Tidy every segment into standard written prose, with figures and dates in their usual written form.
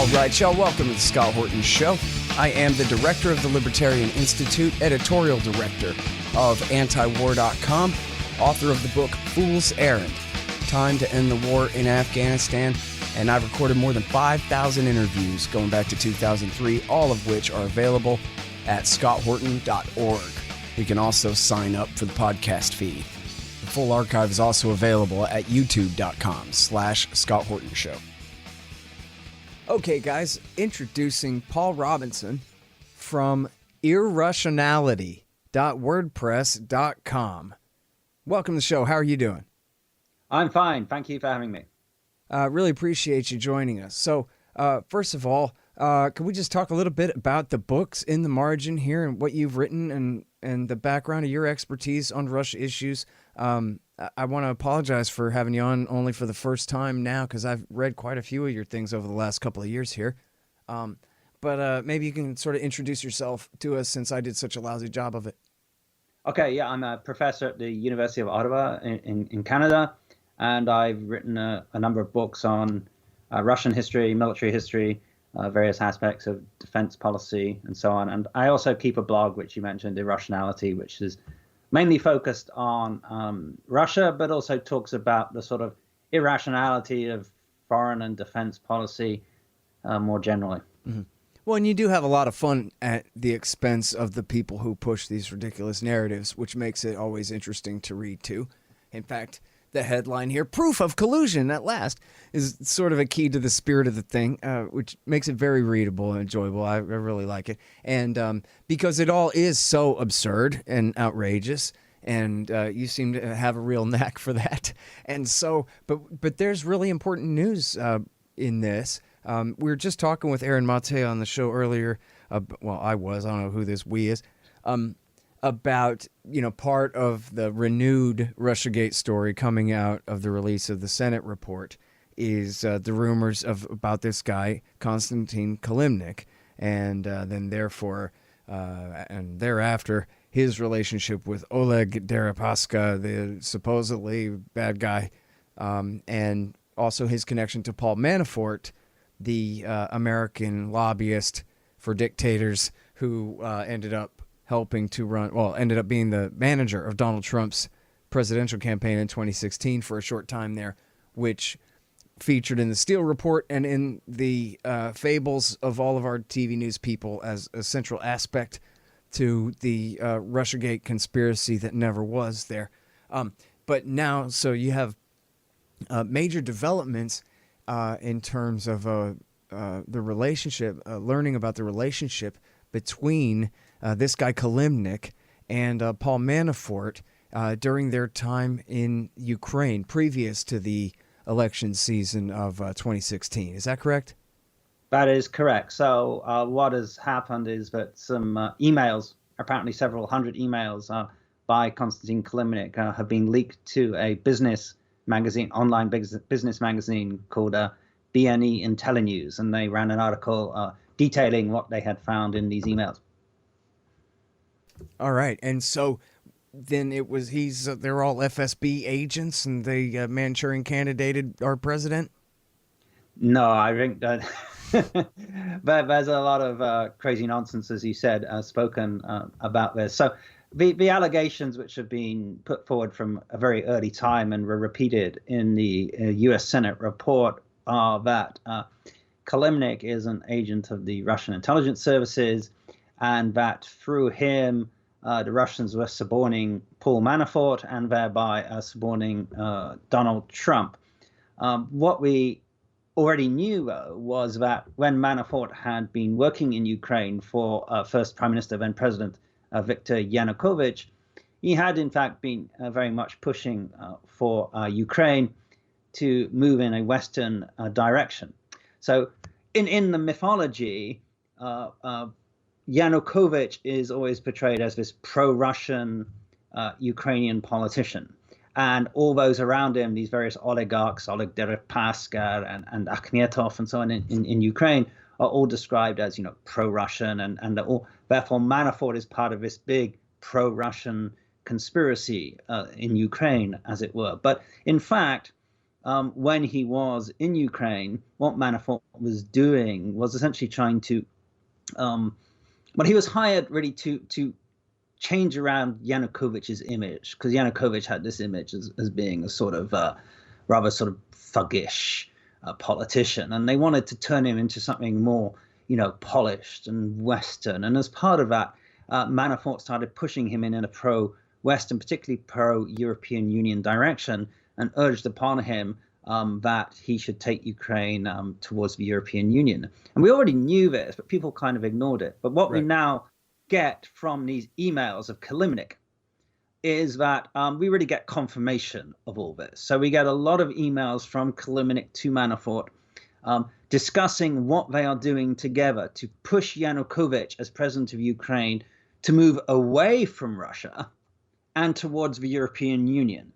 All right, y'all, welcome to the Scott Horton Show. I am the director of the Libertarian Institute, editorial director of antiwar.com, author of the book Fool's Errand, Time to End the War in Afghanistan, and I've recorded more than 5,000 interviews going back to 2003, all of which are available at scotthorton.org. You can also sign up for the podcast feed. The full archive is also available at youtube.com/Scott Horton Show. Okay, guys, introducing Paul Robinson from irrationality.wordpress.com. Welcome to the show. How are you doing? I'm fine. Thank you for having me. Really appreciate you joining us. So, first of all, can we just talk a little bit about the books in the margin here and what you've written and the background of your expertise on Russia issues? I want to apologize for having you on only for the first time now because I've read quite a few of your things over the last couple of years here. But maybe you can sort of introduce yourself to us since I did such a lousy job of it. Okay, yeah, I'm a professor at the University of Ottawa in Canada, and I've written a number of books on Russian history, military history, various aspects of defense policy, and so on. And I also keep a blog, which you mentioned, Irrationality, which is mainly focused on Russia, but also talks about the sort of irrationality of foreign and defense policy more generally. Mm-hmm. Well, and you do have a lot of fun at the expense of the people who push these ridiculous narratives, which makes it always interesting to read, too. In fact, the headline here, Proof of Collusion at Last, is sort of a key to the spirit of the thing, which makes it very readable and enjoyable. I really like it. And because it all is so absurd and outrageous, and you seem to have a real knack for that. And so, but there's really important news in this. We were just talking with Aaron Mate on the show earlier. I don't know who this we is. About, part of the renewed Russiagate story coming out of the release of the Senate report is the rumors about this guy, Konstantin Kilimnik, and then therefore, and thereafter, his relationship with Oleg Deripaska, the supposedly bad guy, and also his connection to Paul Manafort, the American lobbyist for dictators who ended up being the manager of Donald Trump's presidential campaign in 2016 for a short time there, which featured in the Steele Report and in the fables of all of our TV news people as a central aspect to the Russiagate conspiracy that never was there. But now, so you have major developments in terms of the relationship, learning about the relationship between this guy Kilimnik and Paul Manafort during their time in Ukraine previous to the election season of 2016. Is that correct? That is correct. So what has happened is that some emails, apparently several hundred emails by Konstantin Kilimnik have been leaked to a business magazine, online business magazine called BNE IntelliNews, and they ran an article detailing what they had found in these emails. All right, and so then they're all FSB agents, and they Manchurian candidated our president? No, I think that but there's a lot of crazy nonsense, as you said, spoken about this. So the allegations which have been put forward from a very early time and were repeated in the U.S. Senate report are that Kilimnik is an agent of the Russian intelligence services, and that through him, the Russians were suborning Paul Manafort and thereby suborning Donald Trump. What we already knew, though, was that when Manafort had been working in Ukraine for first Prime Minister, then President Viktor Yanukovych, he had in fact been very much pushing for Ukraine to move in a Western direction. So in the mythology, Yanukovych is always portrayed as this pro-Russian Ukrainian politician. And all those around him, these various oligarchs, Oleg Deripaska and Akhmetov and so on in Ukraine, are all described as, pro-Russian. And therefore, Manafort is part of this big pro-Russian conspiracy in Ukraine, as it were. But in fact, when he was in Ukraine, what Manafort was doing was essentially trying to, but he was hired really to change around Yanukovych's image, because Yanukovych had this image as being a sort of rather sort of thuggish politician, and they wanted to turn him into something more, polished and Western. And as part of that, Manafort started pushing him in a pro-Western, particularly pro-European Union direction, and urged upon him that he should take Ukraine towards the European Union. And we already knew this, but people kind of ignored it. But what we now get from these emails of Kilimnik is that we really get confirmation of all this. So we get a lot of emails from Kilimnik to Manafort discussing what they are doing together to push Yanukovych as president of Ukraine to move away from Russia and towards the European Union.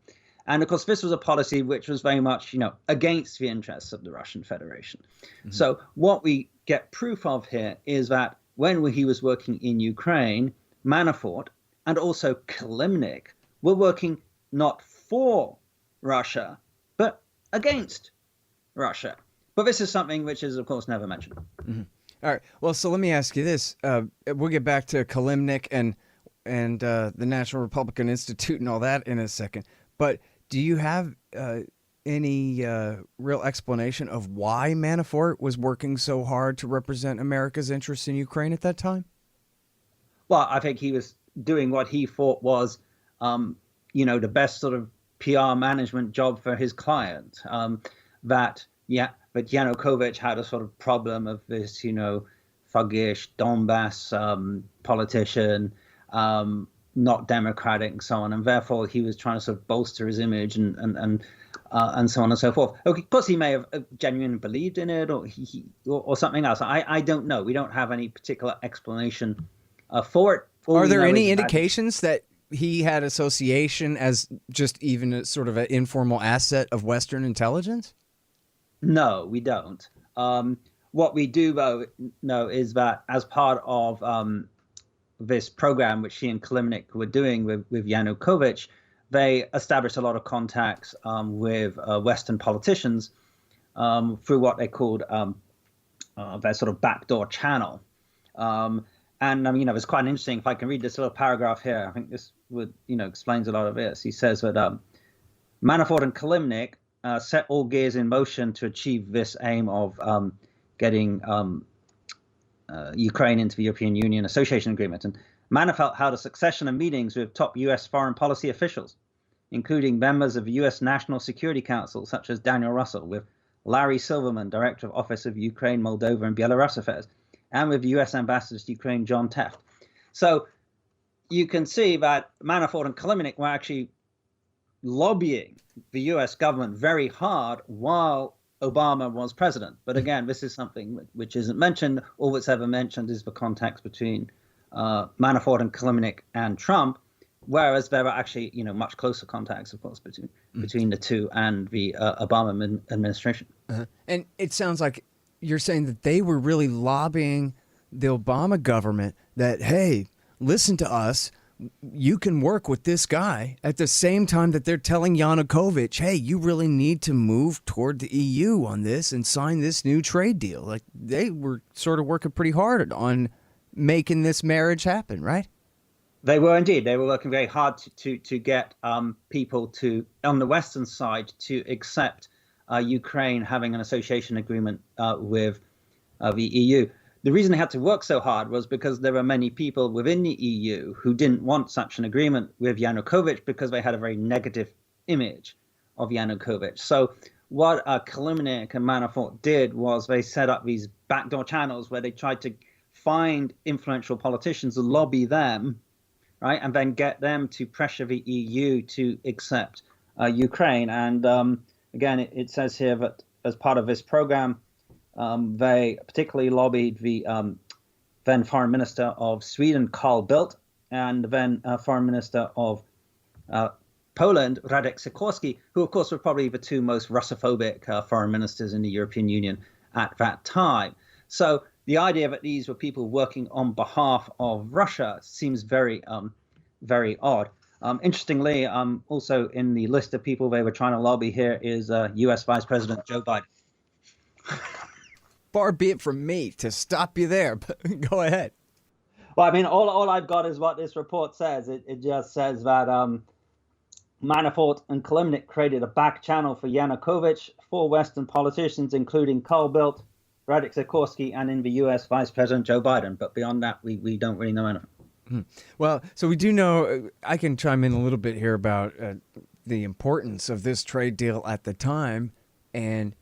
And of course, this was a policy which was very much, against the interests of the Russian Federation. Mm-hmm. So what we get proof of here is that when he was working in Ukraine, Manafort and also Kilimnik were working not for Russia, but against Russia. But this is something which is, of course, never mentioned. Mm-hmm. All right. Well, so let me ask you this. We'll get back to Kilimnik and the National Republican Institute and all that in a second. But do you have any real explanation of why Manafort was working so hard to represent America's interests in Ukraine at that time? Well, I think he was doing what he thought was, the best sort of PR management job for his client. But Yanukovych had a sort of problem of this, thuggish Donbass politician, not democratic, and so on, and therefore he was trying to sort of bolster his image and so on and so forth. Okay, of course, he may have genuinely believed in it, or something else. I don't know. We don't have any particular explanation for it. Are there any indications that he had association as just even a sort of an informal asset of Western intelligence? No, we don't. What we do, though, know is that as part of this program, which he and Kilimnik were doing with Yanukovych, they established a lot of contacts with Western politicians through what they called their sort of backdoor channel. It's quite interesting. If I can read this little paragraph here, I think this would, explains a lot of this. He says that Manafort and Kilimnik set all gears in motion to achieve this aim of getting Ukraine into the European Union Association Agreement. And Manafort held a succession of meetings with top U.S. foreign policy officials, including members of the U.S. National Security Council, such as Daniel Russell, with Larry Silverman, Director of Office of Ukraine, Moldova, and Belarus Affairs, and with U.S. Ambassador to Ukraine, John Teft. So you can see that Manafort and Kilimnik were actually lobbying the U.S. government very hard while Obama was president. But again, this is something which isn't mentioned. All that's ever mentioned is the contacts between Manafort and Kilimnik and Trump, whereas there are actually, much closer contacts, of course, between the two and the Obama administration. Uh-huh. And it sounds like you're saying that they were really lobbying the Obama government that, hey, listen to us. You can work with this guy at the same time that they're telling Yanukovych, hey, you really need to move toward the EU on this and sign this new trade deal. Like, they were sort of working pretty hard on making this marriage happen, right? They were indeed. They were working very hard to get people to, on the Western side, to accept Ukraine having an association agreement with the EU. The reason they had to work so hard was because there were many people within the EU who didn't want such an agreement with Yanukovych because they had a very negative image of Yanukovych. So what Kilimnik and Manafort did was they set up these backdoor channels where they tried to find influential politicians and lobby them, right, and then get them to pressure the EU to accept Ukraine. And again, it says here that as part of this program, they particularly lobbied the then Foreign Minister of Sweden, Carl Bildt, and then Foreign Minister of Poland, Radek Sikorski, who, of course, were probably the two most Russophobic foreign ministers in the European Union at that time. So the idea that these were people working on behalf of Russia seems very, very odd. Interestingly, also in the list of people they were trying to lobby here is U.S. Vice President Joe Biden. Far be it from me to stop you there, but go ahead. Well, I mean, all I've got is what this report says. It just says that Manafort and Kalimnik created a back channel for Yanukovych, four Western politicians, including Carl Bildt, Radek Sikorski, and in the U.S. Vice President Joe Biden. But beyond that, we don't really know anything. Well, so we do know, I can chime in a little bit here about the importance of this trade deal at the time. And,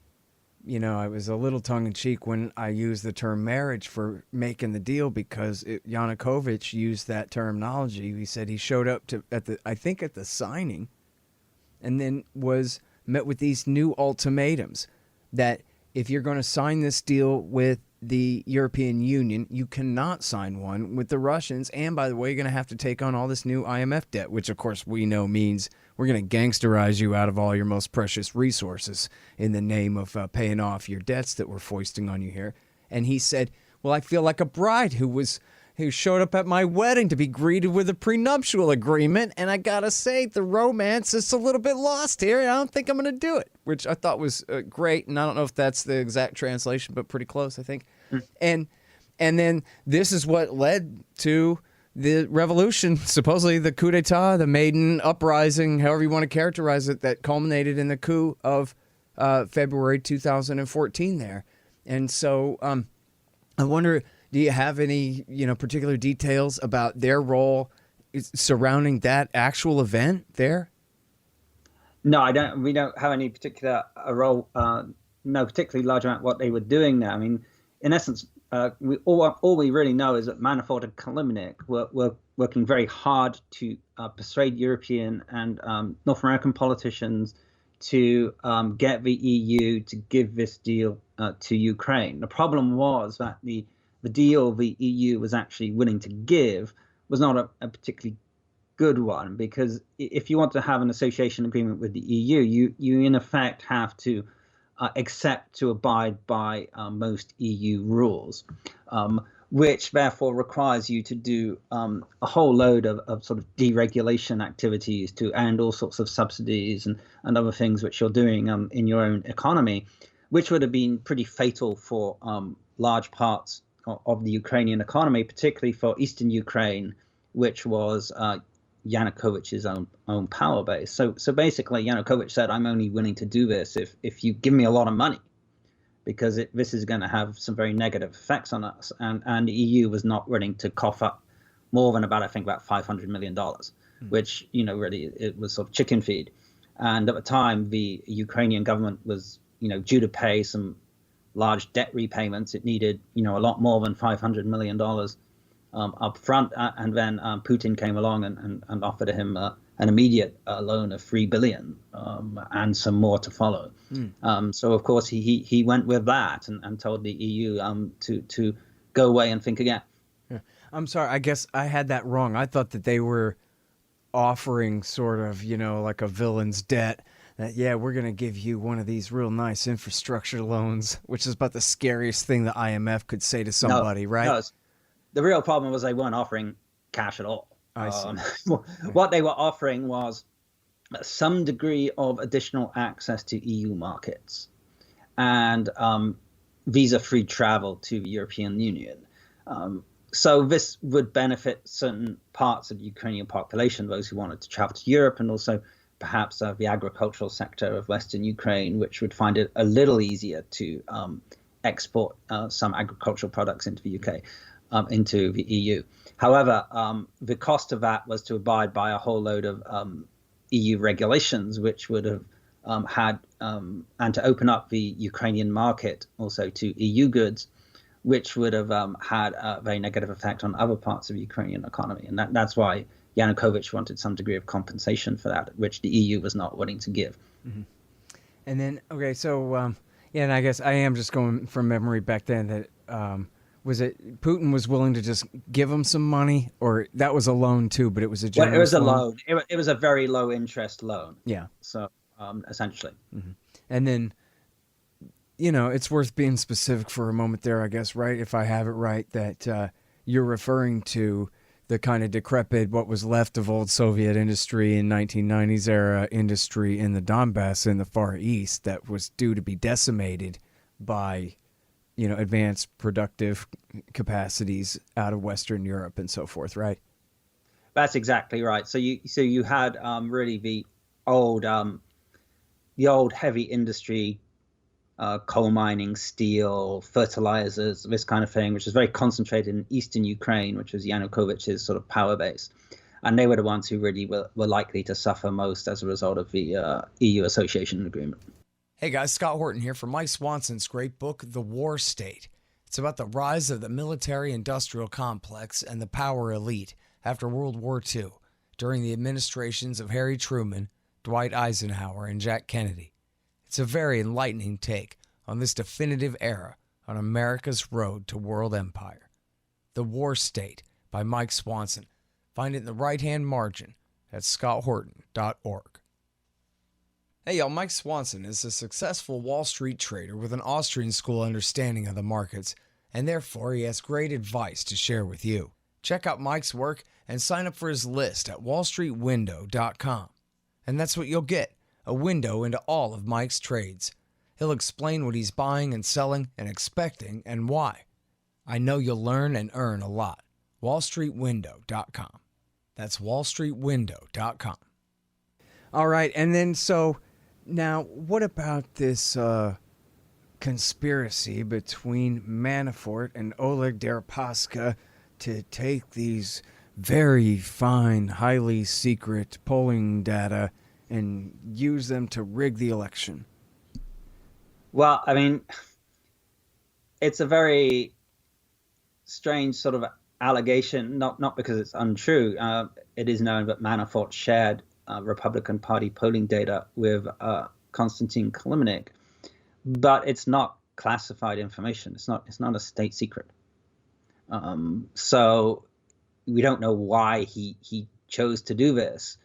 you know, I was a little tongue-in-cheek when I used the term marriage for making the deal, because Yanukovych used that terminology. He said he showed up at the signing, and then was met with these new ultimatums that if you're going to sign this deal with the European Union, you cannot sign one with the Russians. And by the way, you're going to have to take on all this new IMF debt, which of course we know means we're going to gangsterize you out of all your most precious resources in the name of paying off your debts that we're foisting on you here. And he said, well, I feel like a bride who showed up at my wedding to be greeted with a prenuptial agreement. And I got to say, the romance is a little bit lost here. I don't think I'm going to do it, which I thought was great. And I don't know if that's the exact translation, but pretty close, I think. And then this is what led to the revolution, supposedly the coup d'etat, the maiden uprising, however you want to characterize it, that culminated in the coup of February 2014 there. And so I wonder, do you have any, particular details about their role surrounding that actual event there? No, I don't. We don't have any particular role. No particularly large amount what they were doing there. I mean, in essence, all we really know is that Manafort and Kalimnik were working very hard to persuade European and North American politicians to get the EU to give this deal to Ukraine. The problem was that the deal the EU was actually willing to give was not a particularly good one, because if you want to have an association agreement with the EU, you in effect have to accept to abide by most EU rules, which therefore requires you to do a whole load of sort of deregulation activities to end all sorts of subsidies and other things which you're doing in your own economy, which would have been pretty fatal for large parts of the Ukrainian economy, particularly for eastern Ukraine, which was Yanukovych's own power base. So basically, Yanukovych said, "I'm only willing to do this if you give me a lot of money, because this is going to have some very negative effects on us." And the EU was not willing to cough up more than about $500 million, which really it was sort of chicken feed. And at the time, the Ukrainian government was due to pay some large debt repayments. It needed a lot more than $500 million up front, and then Putin came along and offered him an immediate loan of $3 billion and some more to follow. So of course he went with that and told the EU to go away and think again. Yeah. I'm sorry, I guess I had that wrong. I thought that they were offering sort of like a villain's debt, that we're going to give you one of these real nice infrastructure loans, which is about the scariest thing the IMF could say to somebody, right? No, the real problem was they weren't offering cash at all. I see. What they were offering was some degree of additional access to EU markets and visa-free travel to the European Union. So this would benefit certain parts of the Ukrainian population, those who wanted to travel to Europe, and also perhaps the agricultural sector of Western Ukraine, which would find it a little easier to export some agricultural products into the UK. Into the EU. However, the cost of that was to abide by a whole load of EU regulations, which would have had, and to open up the Ukrainian market also to EU goods, which would have had a very negative effect on other parts of the Ukrainian economy. And that's why Yanukovych wanted some degree of compensation for that, which the EU was not willing to give. Mm-hmm. And then, okay, so, and I guess I am just going from memory back then that, was it Putin was willing to just give him some money, or that was a loan too, but it was a generous it was a loan? It was a very low interest loan. Yeah. So essentially. Mm-hmm. And then, it's worth being specific for a moment there, I guess, right? If I have it right, that you're referring to the kind of decrepit, what was left of old Soviet industry in 1990s era industry in the Donbass in the Far East that was due to be decimated by, advanced productive capacities out of Western Europe and so forth, right? That's exactly right. So you had really old the old heavy industry, coal mining, steel, fertilizers, this kind of thing, which is very concentrated in eastern Ukraine, which was Yanukovych's sort of power base. And they were the ones who really were likely to suffer most as a result of the EU association agreement. Hey guys, Scott Horton here for Mike Swanson's great book, The War State. It's about the rise of the military-industrial complex and the power elite after World War II, during the administrations of Harry Truman, Dwight Eisenhower, and Jack Kennedy. It's a very enlightening take on this definitive era on America's road to world empire. The War State by Mike Swanson. Find it in the right-hand margin at scotthorton.org. Hey y'all, Mike Swanson is a successful Wall Street trader with an Austrian school understanding of the markets, and therefore he has great advice to share with you. Check out Mike's work and sign up for his list at wallstreetwindow.com. And that's what you'll get, a window into all of Mike's trades. He'll explain what he's buying and selling and expecting and why. I know you'll learn and earn a lot. wallstreetwindow.com. That's wallstreetwindow.com. All right, and then so now what about this conspiracy between Manafort and Oleg Deripaska to take these very fine, highly secret polling data and use them to rig the election? Well, I mean, it's a very strange sort of allegation, not because it's untrue. It is known that Manafort shared Republican Party polling data with Konstantin Kilimnik, but it's not classified information. It's not a state secret. So we don't know why he chose to do this,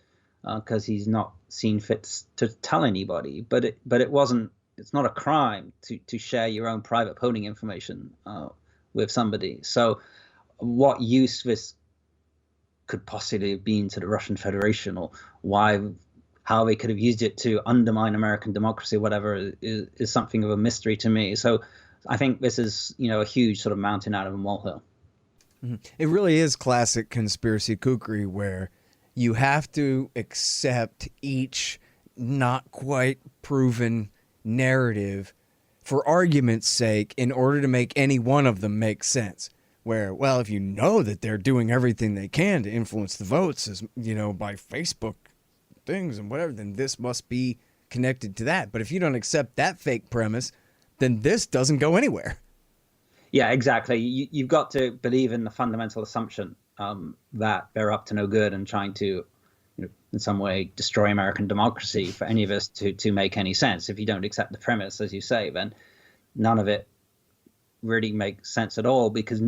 because he's not seen fit to tell anybody. But it wasn't. It's not a crime to share your own private polling information with somebody. So what use this could possibly have been to the Russian Federation, or how they could have used it to undermine American democracy, whatever, is something of a mystery to me. So I think this is, a huge sort of mountain out of a molehill. Mm-hmm. It really is classic conspiracy kookery, where you have to accept each not quite proven narrative for argument's sake in order to make any one of them make sense. Where, well, if you know that they're doing everything they can to influence the votes, as by Facebook things and whatever, then this must be connected to that. But if you don't accept that fake premise, then this doesn't go anywhere. Yeah, exactly. You've got to believe in the fundamental assumption that they're up to no good and trying to, in some way, destroy American democracy for any of us to make any sense. If you don't accept the premise, as you say, then none of it really makes sense at all, because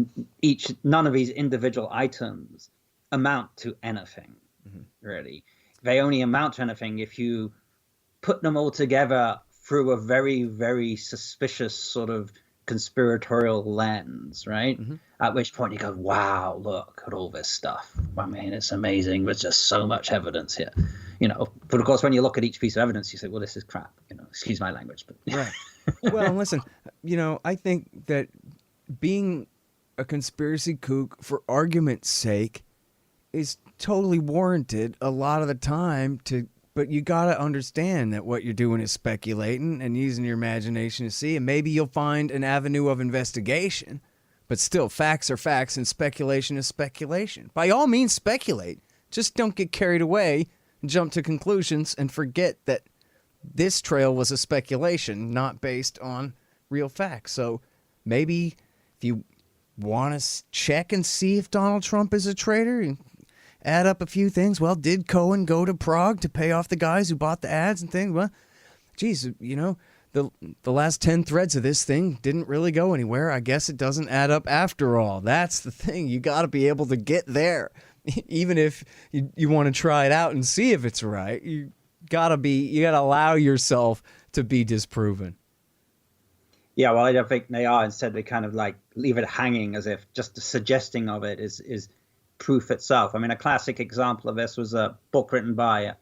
none of these individual items amount to anything, really. They only amount to anything if you put them all together through a very, very suspicious sort of conspiratorial lens, right? Mm-hmm. At which point you go, wow, look at all this stuff. I mean, it's amazing. There's just so much evidence here, But of course, when you look at each piece of evidence, you say, well, this is crap, excuse my language. But right. Well, listen, I think that being a conspiracy kook for argument's sake is totally warranted a lot of the time, but you got to understand that what you're doing is speculating and using your imagination to see, and maybe you'll find an avenue of investigation, but still, facts are facts and speculation is speculation. By all means, speculate. Just don't get carried away and jump to conclusions and forget that this trail was a speculation, not based on real facts. So maybe if you want to check and see if Donald Trump is a traitor, you add up a few things. Well, did Cohen go to Prague to pay off the guys who bought the ads and things? Well, geez, the last 10 threads of this thing didn't really go anywhere. I guess it doesn't add up after all. That's the thing. You got to be able to get there. Even if you want to try it out and see if it's right, you got to allow yourself to be disproven. Yeah, well, I don't think they are. Instead, they kind of like leave it hanging as if just the suggesting of it is proof itself. I mean, a classic example of this was a book written by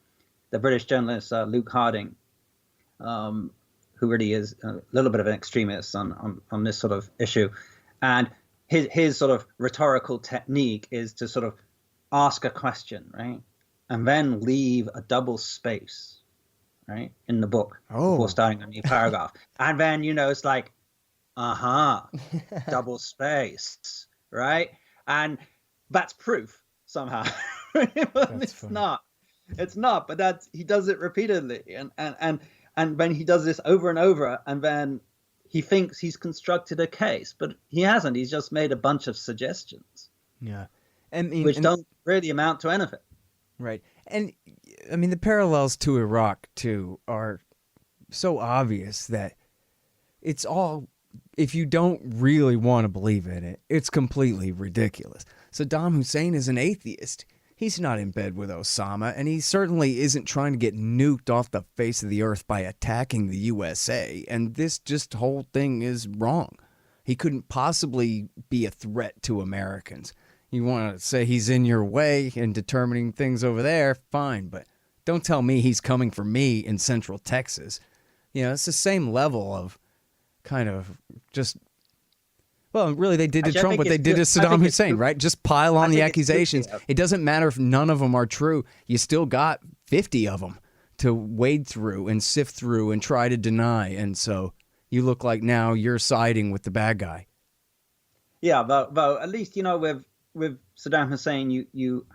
the British journalist Luke Harding, who really is a little bit of an extremist on this sort of issue. And his sort of rhetorical technique is to sort of ask a question, right? And then leave a double space, right, in the book before starting a new paragraph. And then, it's like, double space, right? And that's proof somehow. It's not. It's not, but he does it repeatedly. And when he does this over and over, and then he thinks he's constructed a case, but he hasn't. He's just made a bunch of suggestions. Yeah. Which don't really amount to anything. Right. And I mean, the parallels to Iraq, too, are so obvious that it's all, if you don't really want to believe in it, it's completely ridiculous. Saddam Hussein is an atheist. He's not in bed with Osama, and he certainly isn't trying to get nuked off the face of the earth by attacking the USA. And this just whole thing is wrong. He couldn't possibly be a threat to Americans. You want to say he's in your way in determining things over there, fine, but don't tell me he's coming for me in Central Texas. It's the same level of kind of just, well, really, they did to Trump what they did to Saddam Hussein, right? Just pile on the accusations. It doesn't matter if none of them are true. You still got 50 of them to wade through and sift through and try to deny. And so you look like now you're siding with the bad guy. Yeah, but at least, with Saddam Hussein, you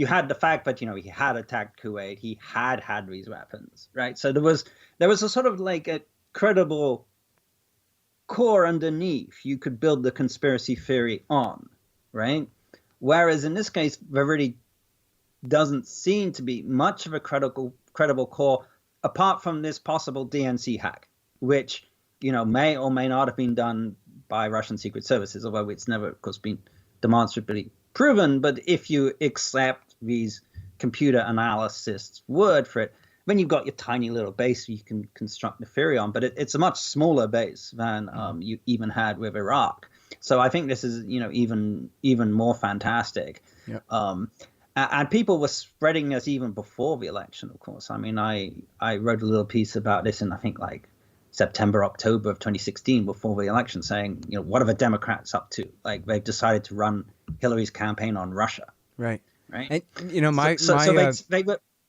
had the fact that he had attacked Kuwait, he had these weapons, right? So there was a sort of like a credible core underneath you could build the conspiracy theory on, right? Whereas in this case, there really doesn't seem to be much of a credible core, apart from this possible DNC hack, which may or may not have been done by Russian secret services, although it's never, of course, been demonstrably proven. But if you accept these computer analysts' word for it, then you've got your tiny little base you can construct the theory on. But it's a much smaller base than you even had with Iraq. So I think this is even more fantastic. Yep. And people were spreading this even before the election, of course. I mean, I wrote a little piece about this in, I think, like September, October of 2016, before the election, saying, what are the Democrats up to? Like, they've decided to run Hillary's campaign on Russia. Right. Right. And,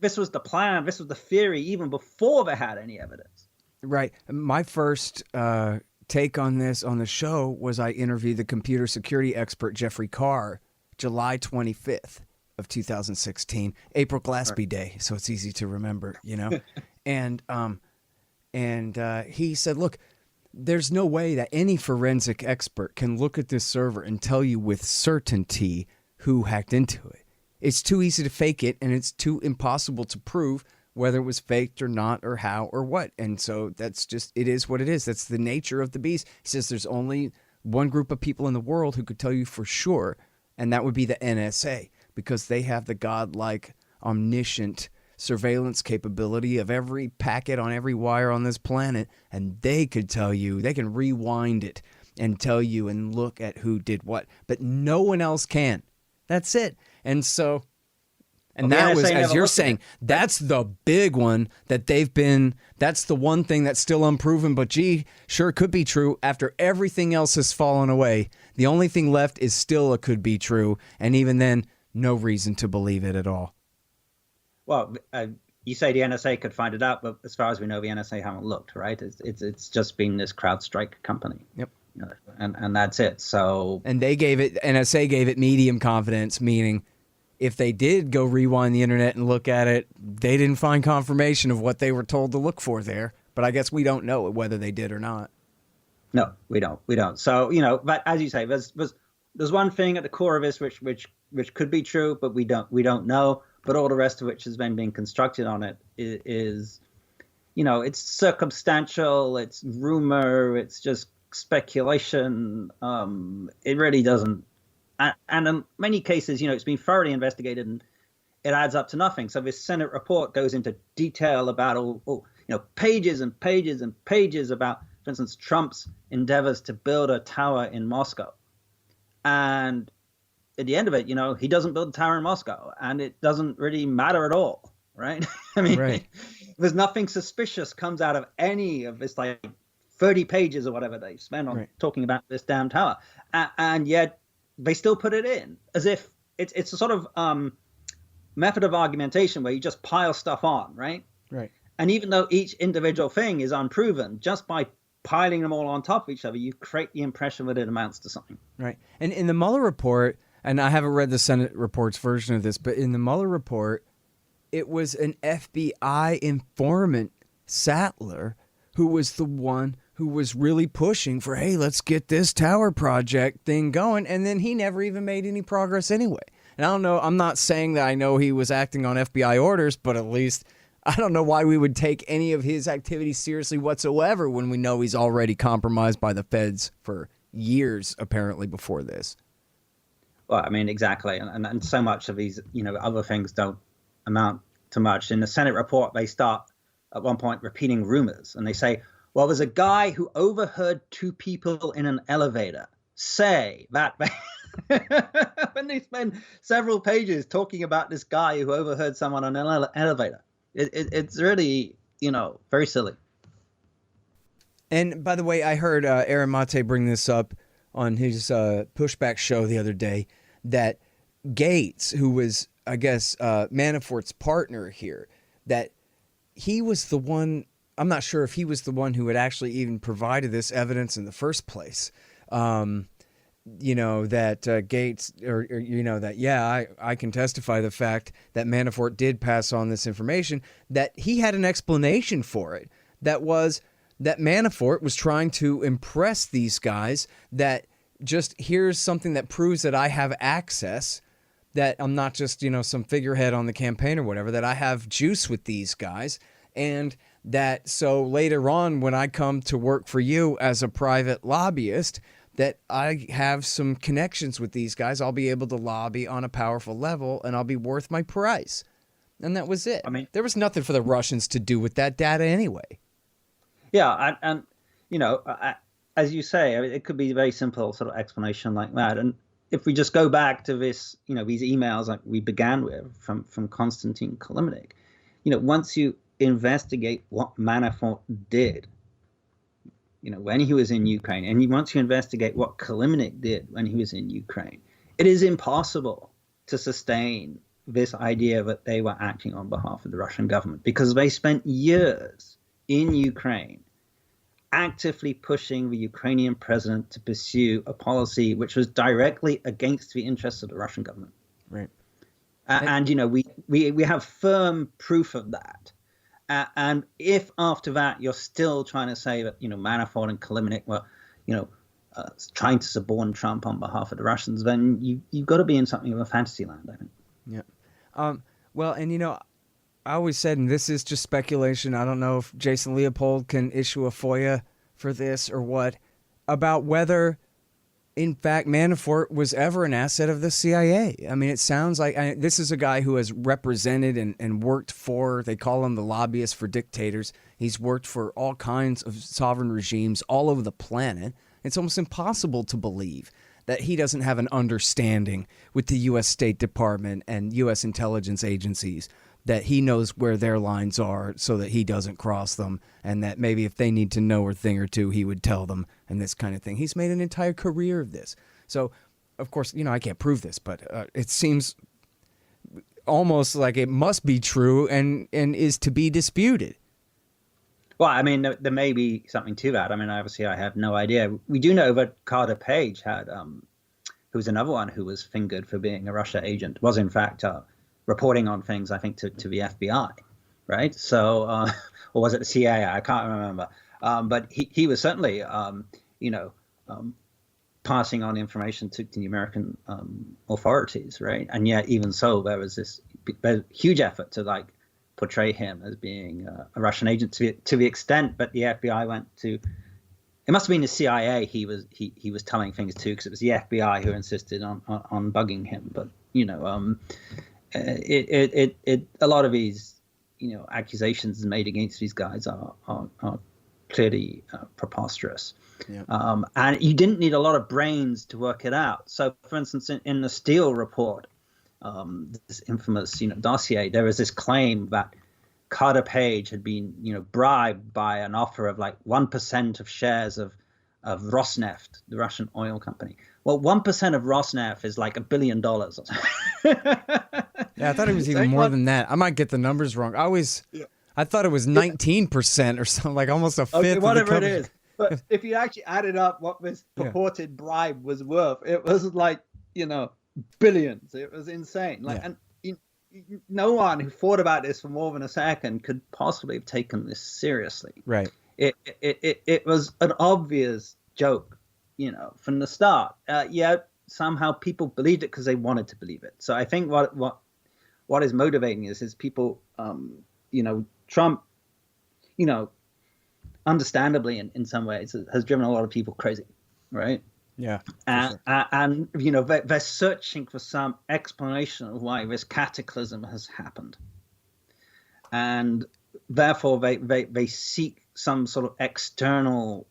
this was the plan. This was the theory even before they had any evidence. Right. My first take on this on the show was I interviewed the computer security expert Jeffrey Carr, July 25th of 2016, April Glaspie Day. So it's easy to remember, And he said, look, there's no way that any forensic expert can look at this server and tell you with certainty who hacked into it. It's too easy to fake it, and it's too impossible to prove whether it was faked or not or how or what. And so that's just, it is what it is. That's the nature of the beast. He says there's only one group of people in the world who could tell you for sure, and that would be the NSA, because they have the godlike, omniscient surveillance capability of every packet on every wire on this planet, and they could tell you, they can rewind it and tell you and look at who did what, but no one else can. That's it. And so, and that was, as you're saying, that's the big one that that's the one thing that's still unproven, but gee, sure could be true after everything else has fallen away. The only thing left is still a could be true, and even then, no reason to believe it at all. Well, you say the NSA could find it out, but as far as we know, the NSA haven't looked, right? It's just been this CrowdStrike company. Yep. And that's it. So, and NSA gave it medium confidence, meaning if they did go rewind the internet and look at it, they didn't find confirmation of what they were told to look for there. But I guess we don't know whether they did or not. No, we don't. So, but as you say, there's one thing at the core of this which could be true, but we don't know. But all the rest of which has been being constructed on it is it's circumstantial, it's rumor, it's just speculation. It really doesn't. And in many cases, it's been thoroughly investigated and it adds up to nothing. So this Senate report goes into detail about all pages and pages and pages about, for instance, Trump's endeavors to build a tower in Moscow. And at the end of it, he doesn't build a tower in Moscow, and it doesn't really matter at all, right? I mean, Right. there's nothing suspicious comes out of any of this, like 30 pages or whatever they spend on talking about this damn tower, and yet they still put it in as if it's a sort of method of argumentation where you just pile stuff on, right? Right. And even though each individual thing is unproven, just by piling them all on top of each other, you create the impression that it amounts to something. Right. And in the Mueller report, and I haven't read the Senate report's version of this, but in the Mueller report, it was an FBI informant, Sattler, who was the one who was really pushing for, hey, let's get this tower project thing going. And then he never even made any progress anyway. And I don't know, I'm not saying that I know he was acting on FBI orders, but at least I don't know why we would take any of his activities seriously whatsoever when we know he's already compromised by the feds for years, apparently, before this. Well, I mean, exactly. And so much of these, other things don't amount to much. In the Senate report, they start at one point repeating rumors, and they say, well, there's a guy who overheard two people in an elevator say that. When they spend several pages talking about this guy who overheard someone on an elevator, it's really, very silly. And by the way, I heard Aaron Mate bring this up on his pushback show the other day, that Gates, who was, I guess, Manafort's partner here, that he was the one, I'm not sure if he was the one who had actually even provided this evidence in the first place. That Gates, I can testify the fact that Manafort did pass on this information, that he had an explanation for it. That was that Manafort was trying to impress these guys that just here's something that proves that I have access, that I'm not just, some figurehead on the campaign or whatever, that I have juice with these guys. And that so later on, when I come to work for you as a private lobbyist, that I have some connections with these guys. I'll be able to lobby on a powerful level, and I'll be worth my price. And that was it. I mean, there was nothing for the Russians to do with that data anyway. Yeah, and as you say, it could be a very simple sort of explanation like that. And if we just go back to this, these emails like we began with from Konstantin Kilimnik, once you investigate what Manafort did, when he was in Ukraine, and once you investigate what Kilimnik did when he was in Ukraine, it is impossible to sustain this idea that they were acting on behalf of the Russian government, because they spent years in Ukraine actively pushing the Ukrainian president to pursue a policy which was directly against the interests of the Russian government. Right. And we have firm proof of that. And if after that you're still trying to say that Manafort and Kilimnik were trying to suborn Trump on behalf of the Russians, then you've got to be in something of a fantasy land, I think. Yeah. Well, and I always said, and this is just speculation, I don't know if Jason Leopold can issue a FOIA for this or what, about whether in fact Manafort was ever an asset of the CIA. I mean, it sounds like this is a guy who has represented and worked for, they call him the lobbyist for dictators. He's worked for all kinds of sovereign regimes all over the planet. It's almost impossible to believe that he doesn't have an understanding with the U.S. State Department and U.S. intelligence agencies, that he knows where their lines are so that he doesn't cross them, and that maybe if they need to know a thing or two, he would tell them, and this kind of thing. He's made an entire career of this. So, of course, I can't prove this, but it seems almost like it must be true and is to be disputed. Well, I mean, there may be something to that. I mean, obviously, I have no idea. We do know that Carter Page had, who was another one who was fingered for being a Russia agent, was in fact reporting on things, I think, to the FBI, right? So, or was it the CIA? I can't remember. But he was certainly, passing on information to the American authorities, right? And yet, even so, there was this huge effort to portray him as being a Russian agent to the extent that the FBI went to. It must have been the CIA he was telling things to, because it was the FBI who insisted on bugging him. But a lot of these accusations made against these guys are clearly preposterous. Yeah. And you didn't need a lot of brains to work it out. So, for instance, in the Steele report, this infamous dossier, there was this claim that Carter Page had been bribed by an offer of like 1% of shares of Rosneft, the Russian oil company. Well, 1% of Rosneft is like $1 billion. Yeah, I thought it was even more than that. I might get the numbers wrong. I thought it was 19% or something, like almost a fifth. Okay, whatever of the company. it is. But if you actually added up what this purported bribe was worth, it was like billions. It was insane. Like, and no one who thought about this for more than a second could possibly have taken this seriously. Right. It was an obvious joke, from the start. Yet somehow people believed it because they wanted to believe it. So I think what is motivating is people, Trump, understandably in some ways has driven a lot of people crazy, right? Yeah. And they're searching for some explanation of why this cataclysm has happened, and therefore they seek some sort of external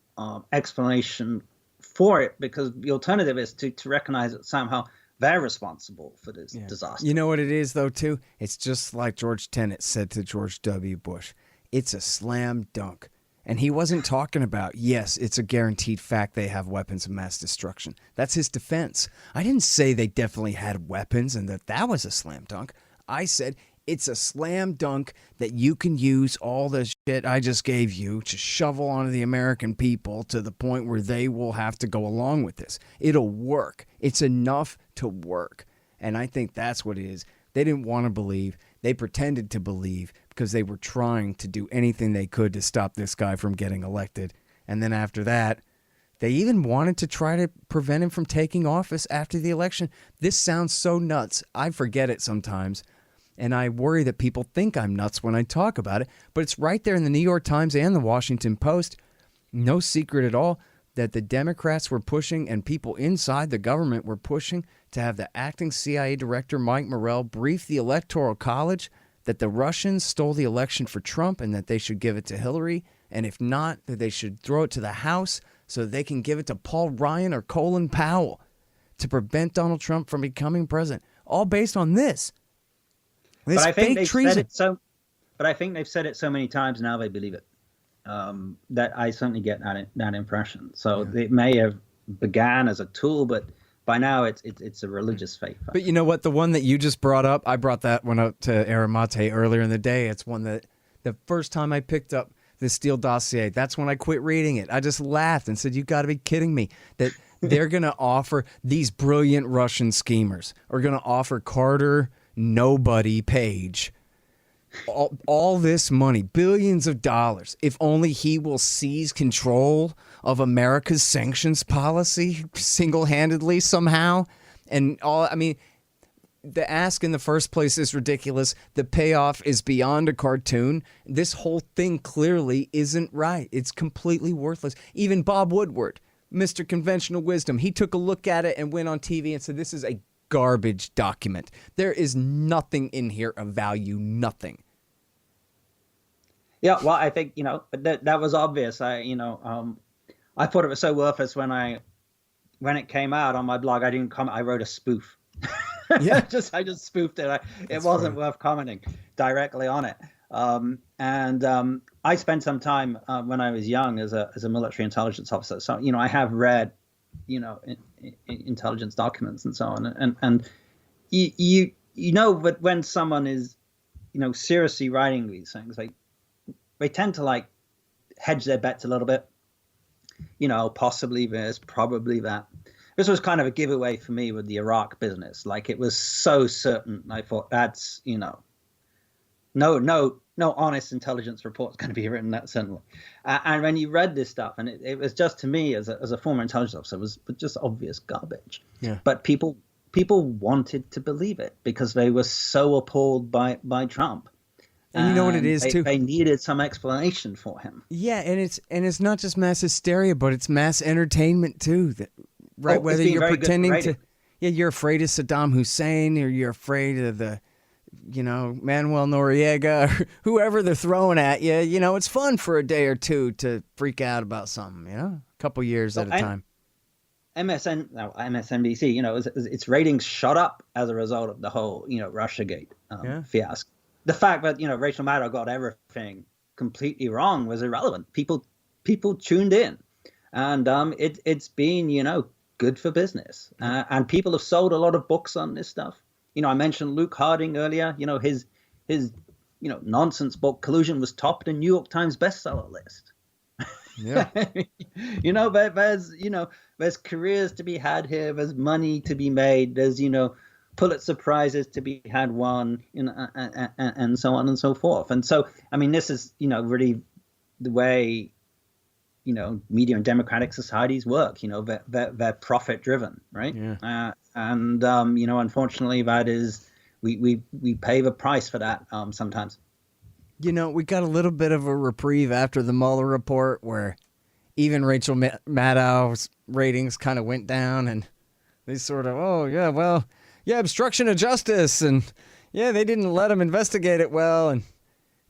explanation for it, because the alternative is to recognize that somehow they're responsible for this disaster. You know what it is, though, too? It's just like George Tenet said to George W. Bush. It's a slam dunk. And he wasn't talking about, yes, it's a guaranteed fact they have weapons of mass destruction. That's his defense. I didn't say they definitely had weapons and that was a slam dunk. I said it's a slam dunk that you can use all the shit I just gave you to shovel onto the American people to the point where they will have to go along with this. It'll work. It's enough to work. And I think that's what it is. They didn't want to believe. They pretended to believe because they were trying to do anything they could to stop this guy from getting elected. And then after that, they even wanted to try to prevent him from taking office after the election. This sounds so nuts. I forget it sometimes. And I worry that people think I'm nuts when I talk about it. But it's right there in the New York Times and the Washington Post. No secret at all that the Democrats were pushing and people inside the government were pushing to have the acting CIA director, Mike Morrell, brief the Electoral College that the Russians stole the election for Trump and that they should give it to Hillary. And if not, that they should throw it to the House so that they can give it to Paul Ryan or Colin Powell to prevent Donald Trump from becoming president. All based on this. This but I think fake they've treason. said it so. But I think they've said it so many times now they believe it. That I certainly get that impression. So it may have began as a tool, but by now it's a religious faith. But you know what? The one that you just brought up, I brought that one up to Aramate earlier in the day. It's one that the first time I picked up the Steele dossier, that's when I quit reading it. I just laughed and said, "You got to be kidding me!" That they're going to offer these brilliant Russian schemers are going to offer Carter nobody Page all this money, billions of dollars, if only he will seize control of America's sanctions policy single-handedly somehow. And the ask in the first place is ridiculous. The payoff is beyond a cartoon. This whole thing clearly isn't right. It's completely worthless. Even Bob Woodward, Mr. Conventional Wisdom, he took a look at it and went on TV and said, this is a garbage document. There is nothing in here of value, nothing. Yeah, well, I think that was obvious. I thought it was so worthless when it came out on my blog. I didn't comment. I wrote a spoof. Yeah, I just spoofed it. It wasn't worth commenting directly on it. I spent some time when I was young as a military intelligence officer. So I have read intelligence documents and so on. And but when someone is seriously writing these things, they tend to hedge their bets a little bit. Possibly this, probably that. This was kind of a giveaway for me with the Iraq business. It was so certain. I thought that's no honest intelligence report's going to be written that certainly. And when you read this stuff, and it was just, to me as a former intelligence officer, was just obvious garbage. Yeah. But people wanted to believe it because they were so appalled by Trump. And you know what it is too? They needed some explanation for him. Yeah, and it's not just mass hysteria, but it's mass entertainment too. Whether you're pretending to, you're afraid of Saddam Hussein or you're afraid of the Manuel Noriega, or whoever they're throwing at you, it's fun for a day or two to freak out about something, a couple years at a time. MSNBC, its ratings shot up as a result of the whole, Russiagate fiasco. The fact that, Rachel Maddow got everything completely wrong was irrelevant. People tuned in, and it's been, good for business. And people have sold a lot of books on this stuff. I mentioned Luke Harding earlier. His nonsense book Collusion was topped in New York Times bestseller list. Yeah. There's careers to be had here. There's money to be made. There's, Pulitzer Prizes to be had won, and so on and so forth. And so, I mean, this is, really the way, media and democratic societies work. They're profit driven, right? Yeah. Unfortunately, that is, we pay the price for that sometimes. We got a little bit of a reprieve after the Mueller report, where even Rachel Maddow's ratings kind of went down, and they sort of, obstruction of justice, and they didn't let him investigate it well, and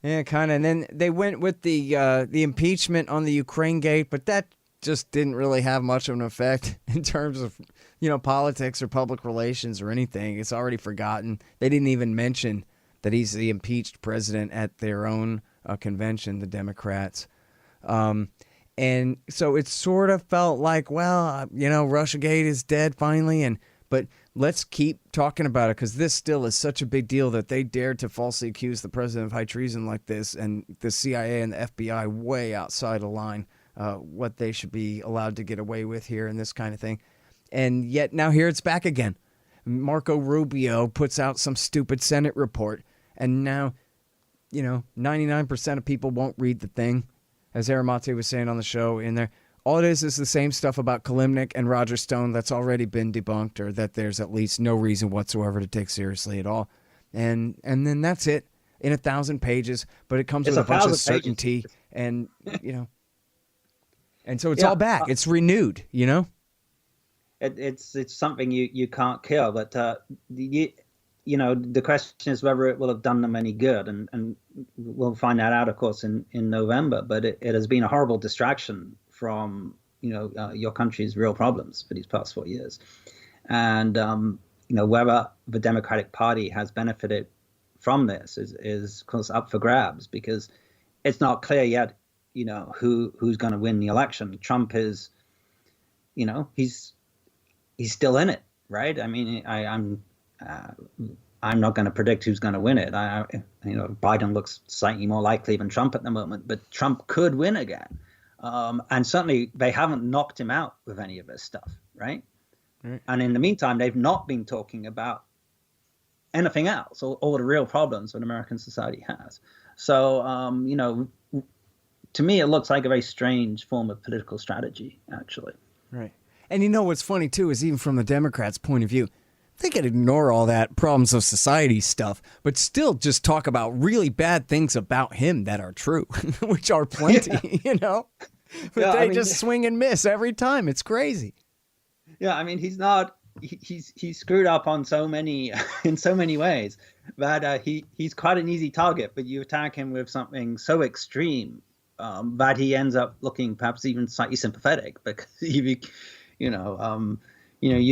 and then they went with the impeachment on the Ukraine gate, but that just didn't really have much of an effect in terms of politics or public relations or anything. It's already forgotten. They didn't even mention that he's the impeached president at their own convention, the Democrats. And so it sort of felt like, Russiagate is dead finally. But let's keep talking about it, because this still is such a big deal that they dared to falsely accuse the president of high treason like this, and the CIA and the FBI way outside of line, what they should be allowed to get away with here and this kind of thing. And yet now here it's back again. Marco Rubio puts out some stupid Senate report, and now, 99% of people won't read the thing. As Aramate was saying on the show in there, all it is the same stuff about Kalimnik and Roger Stone that's already been debunked, or that there's at least no reason whatsoever to take seriously at all. And then that's it in 1,000 pages, but it comes with a bunch of certainty pages. And, and so it's all back. It's renewed, It's something you can't kill, but the question is whether it will have done them any good, and we'll find that out, of course, in November. But it has been a horrible distraction from your country's real problems for these past 4 years, and whether the Democratic Party has benefited from this is of course up for grabs, because it's not clear yet who's going to win the election. Trump is he's still in it, right? I mean, I'm not going to predict who's going to win it. Biden looks slightly more likely than Trump at the moment, but Trump could win again. And certainly they haven't knocked him out with any of this stuff, right? And in the meantime, they've not been talking about anything else, all the real problems that American society has. So, to me, it looks like a very strange form of political strategy, actually. Right. And what's funny, too, is even from the Democrats' point of view, they could ignore all that problems of society stuff, but still just talk about really bad things about him that are true, which are plenty, But they just swing and miss every time. It's crazy. Yeah, I mean, he's screwed up on so many in so many ways that he's quite an easy target. But you attack him with something so extreme that he ends up looking perhaps even slightly sympathetic, because you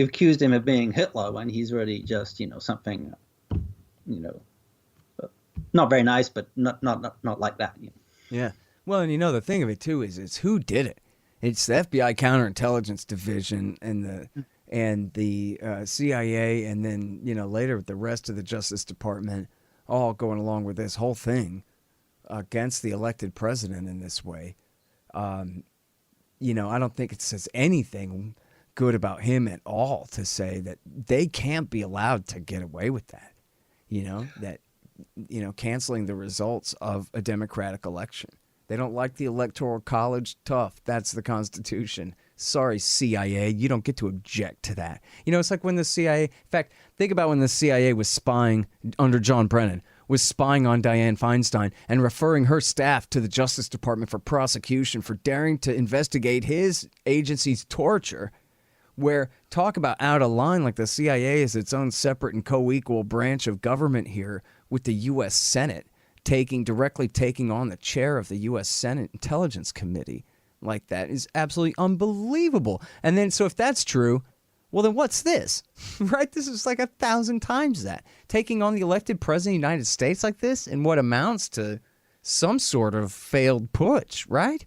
accused him of being Hitler when he's really just something not very nice, but not like that. Yeah. Well, and the thing of it too is it's who did it. It's the FBI Counterintelligence Division and the CIA, and then later the rest of the Justice Department, all going along with this whole thing against the elected president in this way. I don't think it says anything good about him at all to say that they can't be allowed to get away with that. Canceling the results of a democratic election. They don't like the Electoral College. Tough. That's the Constitution. Sorry, CIA. You don't get to object to that. It's like when the CIA... In fact, think about when the CIA was spying under John Brennan, was spying on Dianne Feinstein and referring her staff to the Justice Department for prosecution for daring to investigate his agency's torture, where talk about out of line, like the CIA is its own separate and co-equal branch of government here, with the U.S. Senate directly taking on the chair of the U.S. Senate Intelligence Committee like that is absolutely unbelievable. And then, so if that's true, well, then what's this? Right? This is like 1,000 times that. Taking on the elected president of the United States like this in what amounts to some sort of failed putsch, right?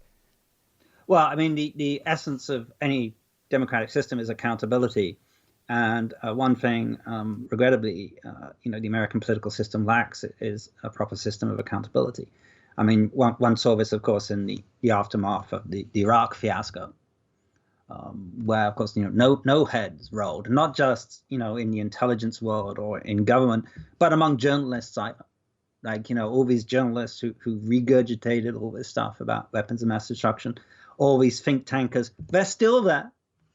Well, I mean, the essence of any democratic system is accountability. And one thing, regrettably, the American political system lacks is a proper system of accountability. I mean, one saw this, of course, in the aftermath of the Iraq fiasco, where, of course, no heads rolled, not just, in the intelligence world or in government, but among journalists, all these journalists who regurgitated all this stuff about weapons of mass destruction, all these think tankers, they're still there.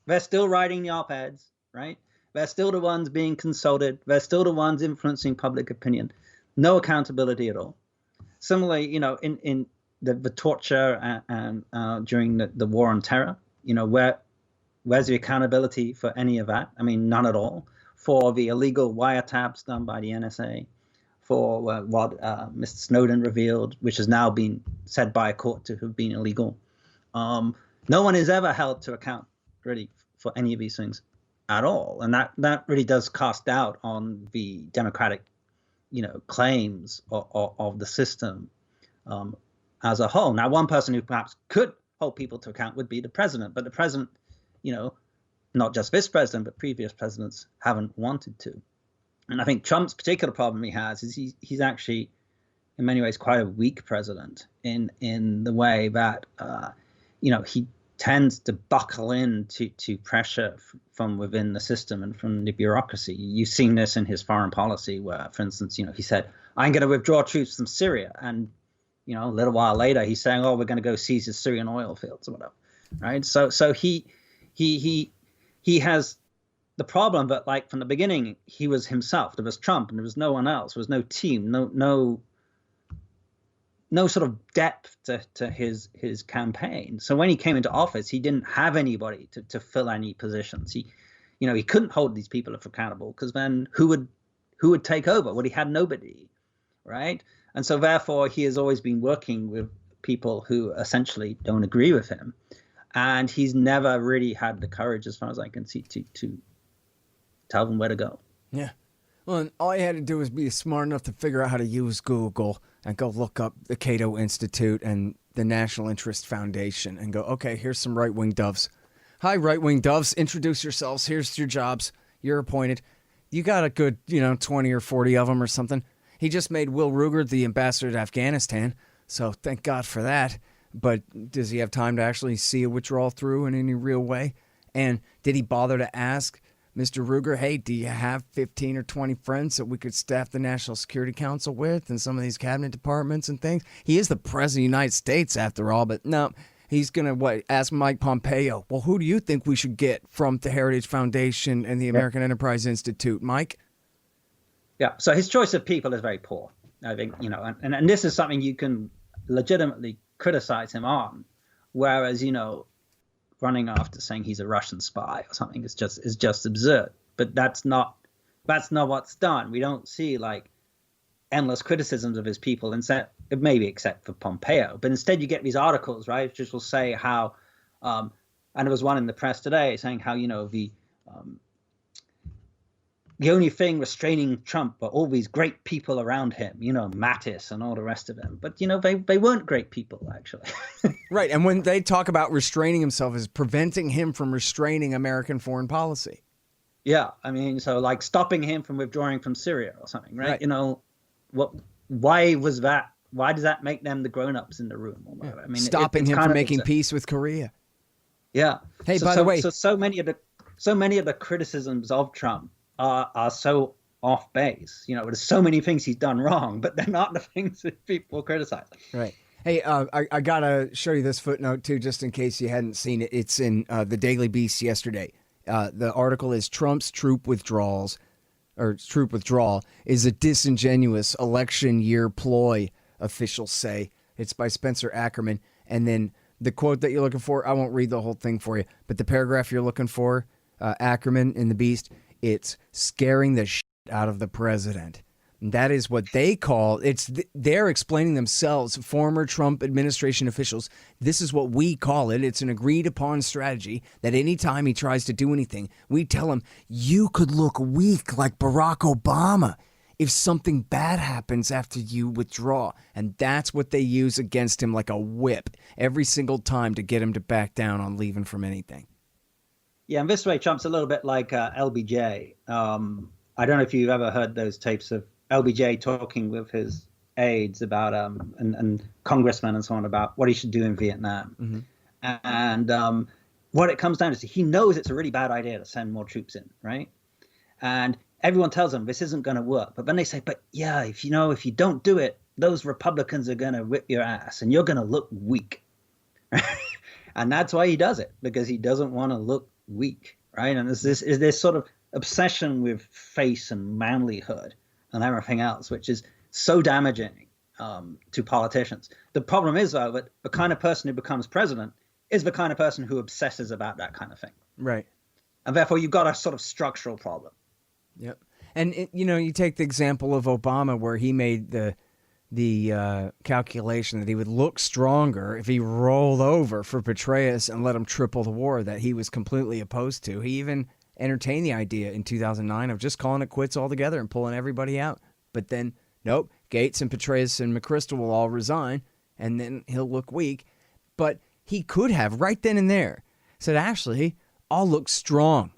They're still writing the op-eds, right? They're still the ones being consulted. They're still the ones influencing public opinion. No accountability at all. Similarly, in the torture and during the war on terror, where's the accountability for any of that? I mean, none at all. For the illegal wiretaps done by the NSA, for what Mr. Snowden revealed, which has now been said by a court to have been illegal. No one is ever held to account, really, for any of these things at all. And that really does cast doubt on the democratic, claims of the system as a whole. Now, one person who perhaps could hold people to account would be the president, but the president, not just this president, but previous presidents haven't wanted to. And I think Trump's particular problem he has is he's actually, in many ways, quite a weak president in the way that, he tends to buckle in to pressure from within the system and from the bureaucracy. You've seen this in his foreign policy where, for instance, he said, I'm going to withdraw troops from Syria. And, a little while later, he's saying, oh, we're going to go seize the Syrian oil fields or whatever. Right. So he has the problem, but like from the beginning, he was himself. There was Trump and there was no one else. There was no team, no sort of depth to his campaign. So when he came into office, he didn't have anybody to fill any positions. He couldn't hold these people accountable because then who would take over? Well, he had nobody, right? And so therefore, he has always been working with people who essentially don't agree with him, and he's never really had the courage, as far as I can see, to tell them where to go. Yeah. Well, and all you had to do was be smart enough to figure out how to use Google and go look up the Cato Institute and the National Interest Foundation and go, okay, here's some right-wing doves. Hi, right-wing doves. Introduce yourselves. Here's your jobs. You're appointed. You got a good, 20 or 40 of them or something. He just made Will Ruger the ambassador to Afghanistan, so thank God for that. But does he have time to actually see a withdrawal through in any real way? And did he bother to ask Mr. Ruger, hey, do you have 15 or 20 friends that we could staff the National Security Council with and some of these cabinet departments and things? He is the president of the United States, after all, but no, he's going to ask Mike Pompeo, well, who do you think we should get from the Heritage Foundation and the American Enterprise Institute, Mike? Yeah, so his choice of people is very poor, I think, and this is something you can legitimately criticize him on, whereas, running after saying he's a Russian spy or something is just absurd. But that's not what's done. We don't see like endless criticisms of his people, maybe except for Pompeo. But instead, you get these articles, right, which will say how, and there was one in the press today saying how the only thing restraining Trump are all these great people around him, Mattis and all the rest of them. But, they weren't great people, actually. Right. And when they talk about restraining himself as preventing him from restraining American foreign policy. Yeah. I mean, so like stopping him from withdrawing from Syria or something, right? Why was that? Why does that make them the grown-ups in the room? Or whatever? I mean, stopping him from making peace with Korea. Yeah. Hey, by the way. So many of the criticisms of Trump are so off base. There's so many things he's done wrong, but they're not the things that people criticize. Right. Hey, I got to show you this footnote, too, just in case you hadn't seen it. It's in the Daily Beast yesterday. The article is Trump's troop withdrawal is a disingenuous election year ploy, officials say. It's by Spencer Ackerman. And then the quote that you're looking for, I won't read the whole thing for you, but the paragraph you're looking for, Ackerman in the Beast, it's scaring the shit out of the president. And that is what they call they're explaining themselves, former Trump administration officials. This is what we call it. It's an agreed upon strategy that anytime he tries to do anything, we tell him, you could look weak like Barack Obama if something bad happens after you withdraw. And that's what they use against him like a whip every single time to get him to back down on leaving from anything. Yeah, and this way, Trump's a little bit like LBJ. I don't know if you've ever heard those tapes of LBJ talking with his aides about and congressmen and so on about what he should do in Vietnam. Mm-hmm. And what it comes down to is he knows it's a really bad idea to send more troops in, right? And everyone tells him this isn't going to work. But then they say, but yeah, if you don't do it, those Republicans are going to whip your ass and you're going to look weak. And that's why he does it, because he doesn't want to look weak, right? And there's this sort of obsession with face and manlyhood and everything else, which is so damaging to politicians. The problem is, though, that the kind of person who becomes president is the kind of person who obsesses about that kind of thing. Right. And therefore, you've got a sort of structural problem. Yep. And, you take the example of Obama where he made the calculation that he would look stronger if he rolled over for Petraeus and let him triple the war that he was completely opposed to. He even entertained the idea in 2009 of just calling it quits altogether and pulling everybody out. But then, nope, Gates and Petraeus and McChrystal will all resign, and then he'll look weak. But he could have, right then and there, said, actually, I'll look strong.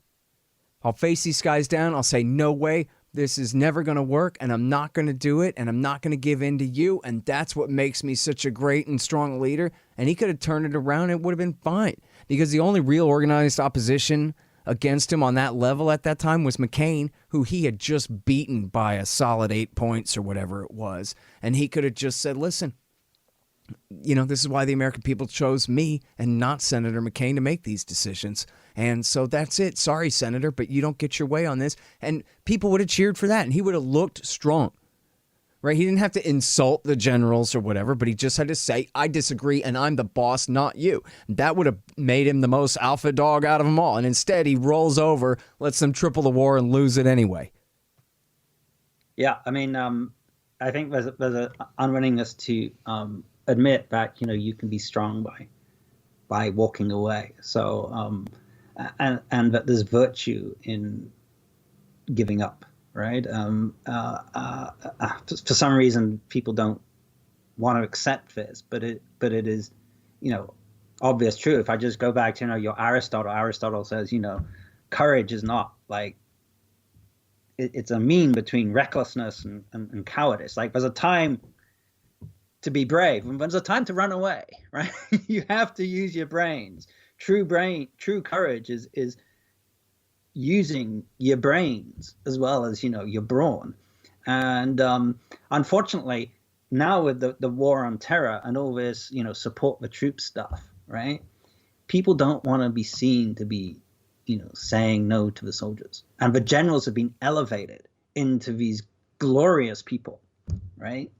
I'll face these guys down. I'll say, no way, this is never going to work, and I'm not going to do it, and I'm not going to give in to you, and that's what makes me such a great and strong leader. And he could have turned it around, and it would have been fine, because the only real organized opposition against him on that level at that time was McCain, who he had just beaten by a solid 8 points or whatever it was. And he could have just said, listen, this is why the American people chose me and not Senator McCain to make these decisions. And so that's it. Sorry, Senator, but you don't get your way on this. And people would have cheered for that, and he would have looked strong. Right? He didn't have to insult the generals or whatever, but he just had to say, I disagree, and I'm the boss, not you. That would have made him the most alpha dog out of them all. And instead, he rolls over, lets them triple the war, and lose it anyway. Yeah, I mean, I think there's an unwillingness to admit that, you can be strong by walking away. So, and that there's virtue in giving up. Right. For some reason, people don't want to accept this, but it is, obvious true. If I just go back to, your Aristotle says, courage is not like it's a mean between recklessness and cowardice. Like there's a time to be brave and there's a time to run away. Right. You have to use your brains. True courage is using your brains as well as your brawn. And unfortunately now with the war on terror and all this support the troops stuff, right, people don't want to be seen to be saying no to the soldiers, and the generals have been elevated into these glorious people, right,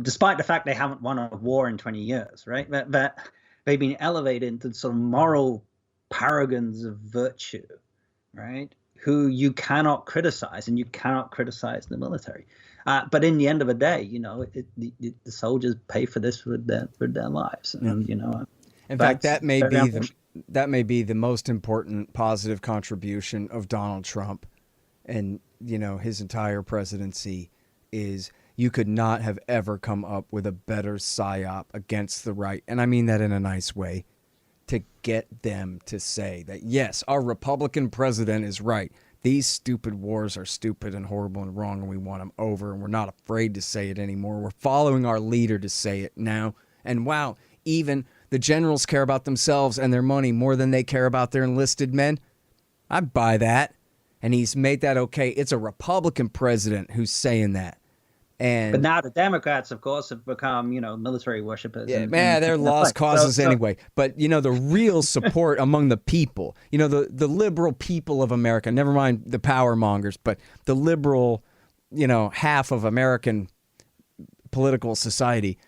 despite the fact they haven't won a war in 20 years, right, that they've been elevated into sort of moral paragons of virtue, right, who you cannot criticize, and you cannot criticize the military. But in the end of the day, the soldiers pay for this with their lives. And, in fact, that may be the most important positive contribution of Donald Trump and, his entire presidency is you could not have ever come up with a better psyop against the right. And I mean that in a nice way. To get them to say that, yes, our Republican president is right. These stupid wars are stupid and horrible and wrong, and we want them over, and we're not afraid to say it anymore. We're following our leader to say it now. And wow, even the generals care about themselves and their money more than they care about their enlisted men. I buy that. And he's made that okay. It's a Republican president who's saying that. But now the Democrats, of course, have become, military worshippers. Yeah, they're lost causes anyway. But, the real support among the people, the liberal people of America, never mind the power mongers, but the liberal, half of American political society,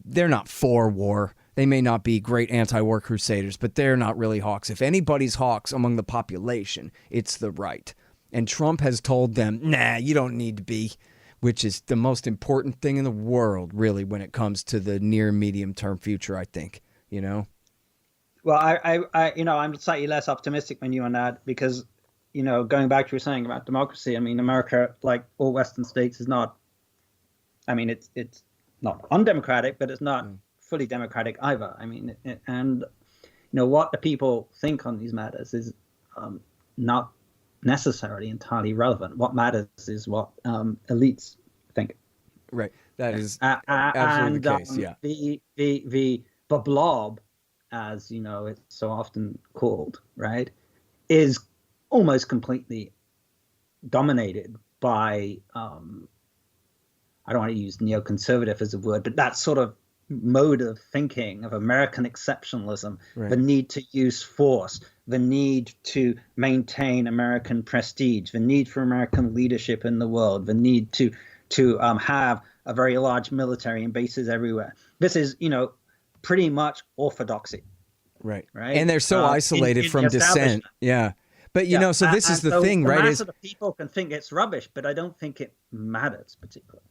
they're not for war. They may not be great anti-war crusaders, but they're not really hawks. If anybody's hawks among the population, it's the right. And Trump has told them, nah, you don't need to be. which is the most important thing in the world, really, when it comes to the near medium term future, I think, you know? Well, I'm slightly less optimistic than you on that because, going back to what you were saying about democracy, I mean, America, like all Western states, is not. I mean, it's not undemocratic, but it's not fully democratic either. I mean, and what the people think on these matters is not necessarily entirely relevant. What matters is what elites think. Right. That is absolutely the case. Yeah. The blob, as it's so often called, right, is almost completely dominated by I don't want to use neoconservative as a word, but that sort of mode of thinking of American exceptionalism, right. The need to use force, the need to maintain American prestige, the need for American leadership in the world, the need to have a very large military and bases everywhere. This is, pretty much orthodoxy. Right. Right. And they're so isolated from dissent. Yeah. But, so this is the thing, right? The mass of the people can think it's rubbish, but I don't think it matters particularly.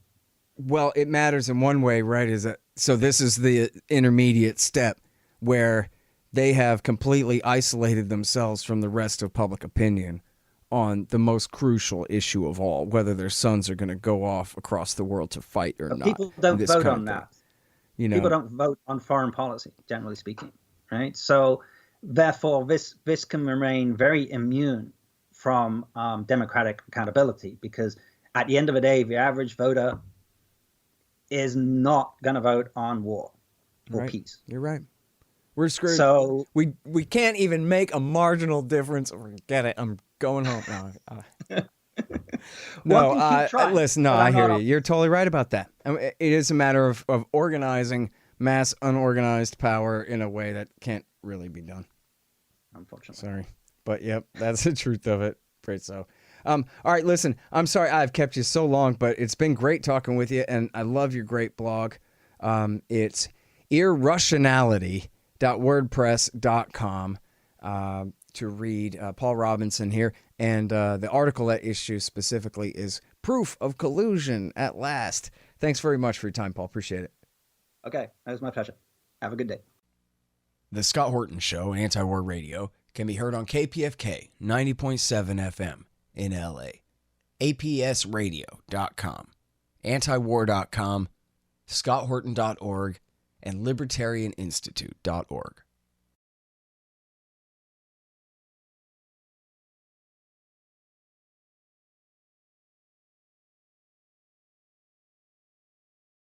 Well, it matters in one way, right? So this is the intermediate step where they have completely isolated themselves from the rest of public opinion on the most crucial issue of all, whether their sons are going to go off across the world to fight or not. People don't vote on that. People don't vote on foreign policy, generally speaking, right? So therefore, this can remain very immune from democratic accountability because at the end of the day, the average voter is not going to vote on war or peace. You're right. We're screwed. So we can't even make a marginal difference. Forget it. I'm going home now. Listen. No, I hear you. You're totally right about that. I mean, it is a matter of organizing mass unorganized power in a way that can't really be done. Unfortunately. Sorry, but yep, that's the truth of it. Great. So. All right, listen, I'm sorry I've kept you so long, but it's been great talking with you, and I love your great blog. It's irrationality.wordpress.com to read Paul Robinson here, and the article at issue specifically is Proof of Collusion at Last. Thanks very much for your time, Paul. Appreciate it. Okay, that was my pleasure. Have a good day. The Scott Horton Show, Anti-War Radio, can be heard on KPFK 90.7 FM. in LA, APSradio.com, antiwar.com, scotthorton.org, and libertarianinstitute.org.